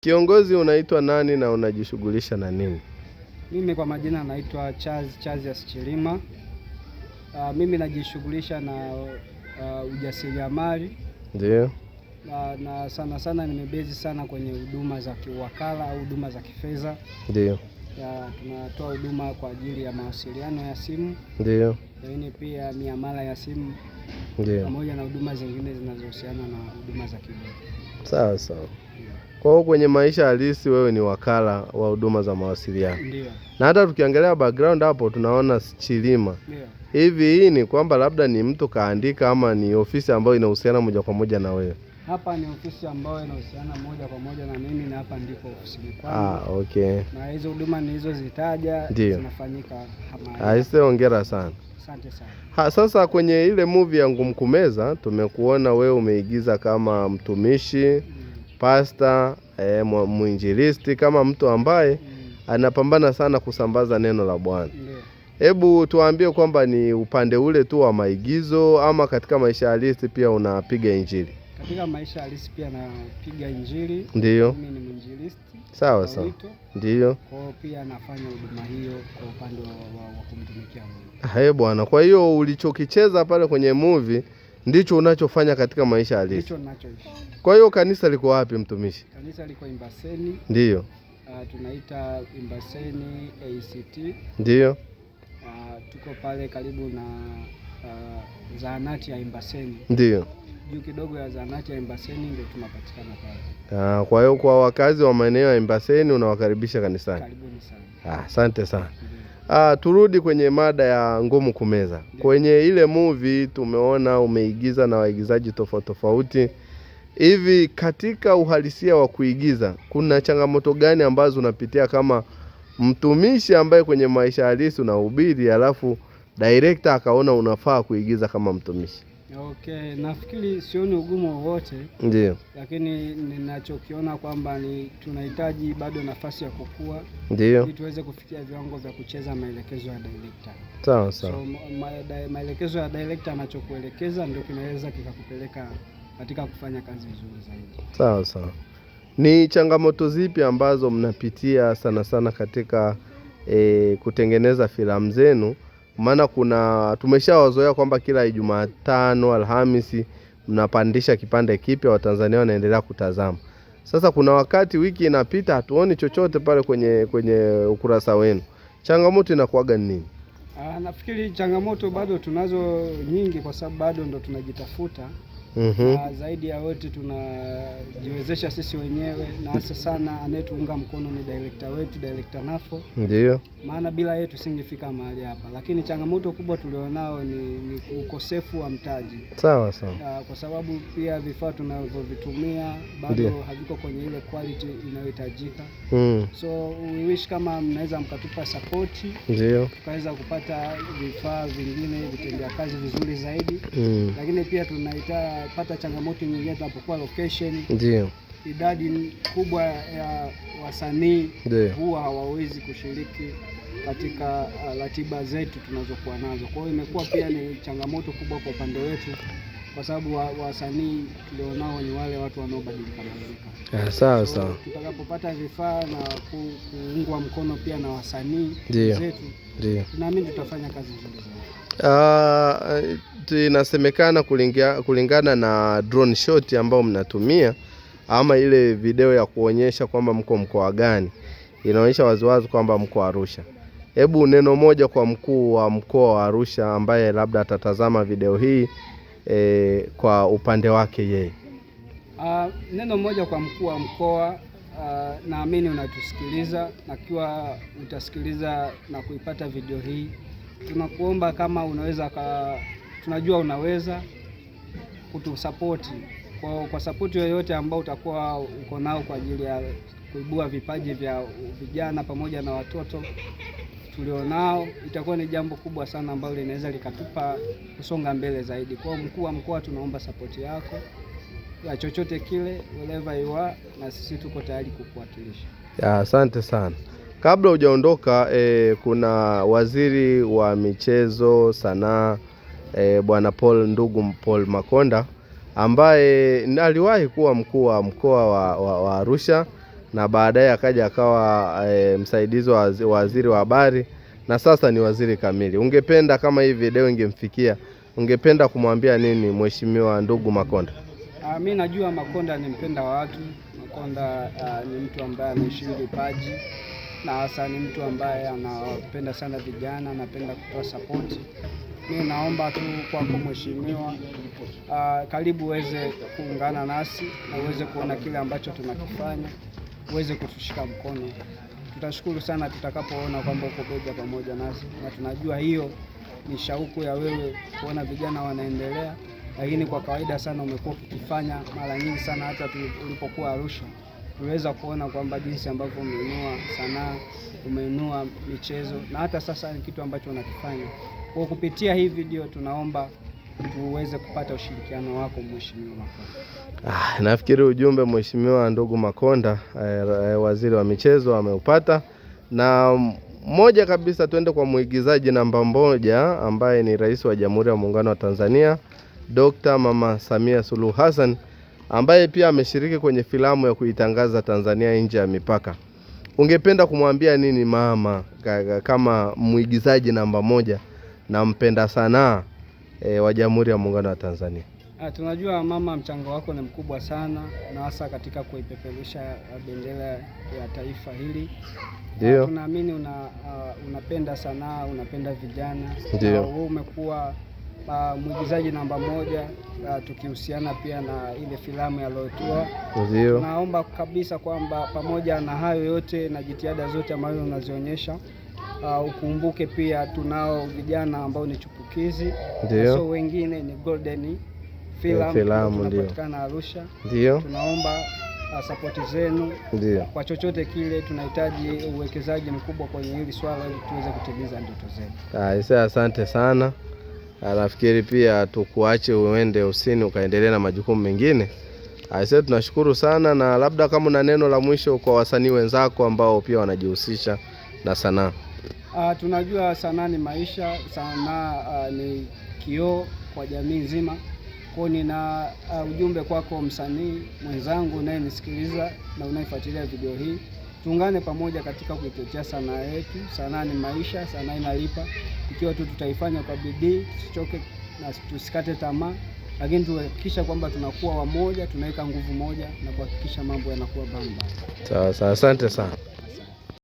Kiongozi, unaitwa nani na unajishughulisha na nini? Mimi kwa majina naitwa Charles Chilima. Mimi najishughulisha na ujasiriamali. Ndio. Na sana nimebezi sana kwenye huduma za kiwakala au huduma za kifedha. Ndio. Tunatoa huduma kwa ajili ya mawasiliano ya simu. Ndio. Lakini pia miamala ya simu. Ndio. Pamoja na huduma zingine zinazohusiana na huduma za kibenki. Sawa sawa. Kwa hiyo kwenye maisha halisi wewe ni wakala wa huduma za mawasiliano. Ndio. Na hata tukiangalia background hapo tunaona Chilima. Ndio. Hivi hii ni kwamba labda ni mtu kaandika ama ni ofisi ambayo inahusiana moja kwa moja na wewe? Hapa ni ofisi ambayo inahusiana moja kwa moja na mimi, na hapa ndipo ofisini kwangu. Okay. Na hizo huduma nilizozitaja zinafanyika hapa. Aise, hongera sana. Asante sana. Sasa kwenye ile movie ya Ngumkumeza tumekuona wewe umeigiza kama mtumishi, pastor, mwinjilisti, kama mtu ambaye anapambana sana kusambaza neno la Bwana. Hebu tuambie kwamba ni upande ule tu wa maigizo ama katika maisha halisi pia unapiga injili? Katika maisha halisi pia napiga injili. Ndio. Mimi ni mwinjilisti. Sawa sawa. Ndio. Kwa hiyo pia nafanya huduma hiyo kwa upande wa kumtumikia Mungu. Bwana, kwa hiyo ulichokicheza pale kwenye movie ndicho unachofanya katika maisha halisi? Ndicho ninachoishi. Kwa hiyo kanisa liko wapi mtumishi? Kanisa liko Imbaseni. Ndio. Tunaita Imbaseni ACT. Ndio. Tuko pale karibu na zahanati ya Imbaseni. Ndio. Juu kidogo ya zahanati ya Imbaseni ndio tunapatikana pale. Kwa hiyo kwa wakazi wa maeneo ya Imbaseni unawakaribisha kanisani? Karibuni sana. Asante sana. Turudi kwenye mada ya Ngumkumeza. Kwenye ile movie tumeona umeigiza na waigizaji tofauti. Hivi katika uhalisia wa kuigiza kuna changamoto gani ambazo unapitia kama mtumishi ambaye kwenye maisha halisi unahubiri, alafu director akaona unafaa kuigiza kama mtumishi? Okay, nafikiri sioni ugumu wowote. Ndio. Lakini ninachokiona kwamba tunahitaji bado nafasi ya kukua. Ndio. Ili tuweze kufikia viwango vya kucheza maelekezo ya director. Sawa sawa. So maelekezo ya director anachokuelekeza ndio kinaweza kikakupeleka katika kufanya kazi vizuri zaidi. Sawa sawa. Ni changamoto zipi ambazo mnapitia sana katika kutengeneza filamu zenu? Maana tumeshawazoea kwamba kila Jumatano, Alhamisi mnapandisha kipande kipya, Watanzania wanaendelea kutazama. Sasa kuna wakati wiki inapita hatuoni chochote pale kwenye ukurasa wenu. Changamoto inakuwaga nini? Nafikiri changamoto bado tunazo nyingi, kwa sababu bado ndo tunajitafuta. Zaidi ya wote tunajiwezesha sisi wenyewe, na hasa sana anayetuunga mkono ni director wetu, Director Nafo. Ndio. Maana bila yeye tusingefika mahali hapa. Lakini changamoto kubwa tulionao ni ukosefu wa mtaji. Sawa sawa. Kwa sababu pia vifaa tunavyovitumia bado haviko kwenye ile quality inayohitajika. So we wish kama mnaweza mkatupa support. Ndio. Tukaweza kupata vifaa vingine vitendea kazi vizuri zaidi. Lakini pia tunapata changamoto nyingine tunapokuwa location. Ndio. Idadi kubwa ya wasanii huwa hawawezi kushiriki katika ratiba zetu tunazokuwa nazo. Kwa hiyo imekuwa pia ni changamoto kubwa kwa upande wetu, kwa sababu wasanii tulionao ni wale watu wanaobadilika. Sawa sawa. Tutakapopata vifaa na kuungwa mkono pia na wasanii zetu, tunaamini tutafanya kazi nzuri zaidi. Inasemekana kulingana na drone shot ambao mnatumia ama ile video ya kuonyesha kwamba mko mkoa gani, inaonyesha waziwazi kwamba mko Arusha. Hebu neno moja kwa mkuu wa mkoa wa Arusha ambaye labda atatazama video hii kwa upande wake yeye. Neno moja kwa mkuu wa mkoa, naamini unatusikiliza, na kiwa utasikiliza na kuipata video hii, tunakuomba kama unaweza tunajua unaweza kutusapoti kwa support yoyote ambao utakuwa uko nao kwa ajili ya kuibua vipaji vya vijana pamoja na watoto tulionao. Itakuwa ni jambo kubwa sana ambalo linaweza likatupa kusonga mbele zaidi. Kwa mkuu wa mkoa, tunaomba support yako ya chochote kile, wherever you are, na sisi tuko tayari kukuwakilisha. Asante sana. Kabla hujaondoka, kuna waziri wa michezo, sanaa, Bwana ndugu Paul Makonda, ambaye aliwahi kuwa mkuu wa mkoa wa Arusha, na baadaye akaja akawa msaidizi wa waziri wa habari na sasa ni waziri kamili. Ungependa kama hii video ingemfikia, ungependa kumwambia nini Mheshimiwa ndugu Makonda? Mimi najua Makonda ni mpenda wa watu. Makonda ni mtu ambaye anaheshimu vipaji na hasa ni mtu ambaye anapenda sana vijana, anapenda kutoa support. Mimi naomba tu kwako Mheshimiwa, karibu uweze kuungana nasi na uweze kuona kile ambacho tunakifanya, uweze kutushika mkono. Tutashukuru sana tutakapoona kwamba uko bega pamoja nasi, na tunajua hiyo ni shauku ya wewe kuona vijana wanaendelea, lakini kwa kawaida sana umekuwa ukifanya mara nyingi sana. Hata ulipokuwa Arusha tuliweza kuona kwamba jinsi ambavyo umeinua sanaa, umeinua michezo, na hata sasa ni kitu ambacho unakifanya. Kwa kupitia hii video tunaomba tuweze kupata ushirikiano wako Mheshimiwa Makonda. Nafikiri ujumbe Mheshimiwa ndugu Makonda, waziri wa michezo, ameupata. Na moja kabisa tuende kwa muigizaji namba 1 ambaye ni Rais wa Jamhuri ya Muungano wa Tanzania, Dr. Mama Samia Suluhu Hassan, ambaye pia ameshiriki kwenye filamu ya kuitangaza Tanzania nje ya mipaka. Ungependa kumwambia nini mama kama muigizaji namba 1 na mpenda sanaa wa Jamhuri ya Muungano wa Tanzania? Tunajua mama, mchango wako ni mkubwa sana, na hasa katika kuipeperusha bendera ya taifa hili. Ndio. Tunaamini unapenda sanaa, unapenda vijana. Ndio. Wewe umekuwa mwigizaji namba 1, tukihusiana pia na ile filamu ya Lotua. Ndio. Tunaomba kabisa kwamba pamoja na hayo yote na jitihada zote ambazo unazionyesha, ukumbuke pia tunao vijana ambao ni chipukizi. Ndio. So wengine ni golden filamu tunapatikana Arusha. Ndio. Tunaomba support zenu. Ndio. Kwa chochote kile tunahitaji uwekezaji mkubwa kwenye hili swala ili tuweze kutimiza ndoto zetu. Asante sana. Nafikiri pia tukuache uende usini ukaendelea na majukumu mengine. Tunashukuru sana, na labda kama una neno la mwisho kwa wasanii wenzako ambao pia wanajihusisha na sanaa. Tunajua sanaa ni maisha, sanaa ni kioo kwa jamii nzima. Kwa nina ujumbe kwako msanii mwenzangu unayenisikiliza na unayefuatilia video hii. Tuungane pamoja katika kuitetea sanaa yetu. Sanaa ni maisha, sanaa inalipa. Ikiwa tu tutaifanya kwa bidii, tusichoke na tusikate tamaa, lakini tuhakikisha kwamba tunakuwa wamoja, tunaweka nguvu moja na kuhakikisha mambo yanakuwa bamba. Sawa, asante sana.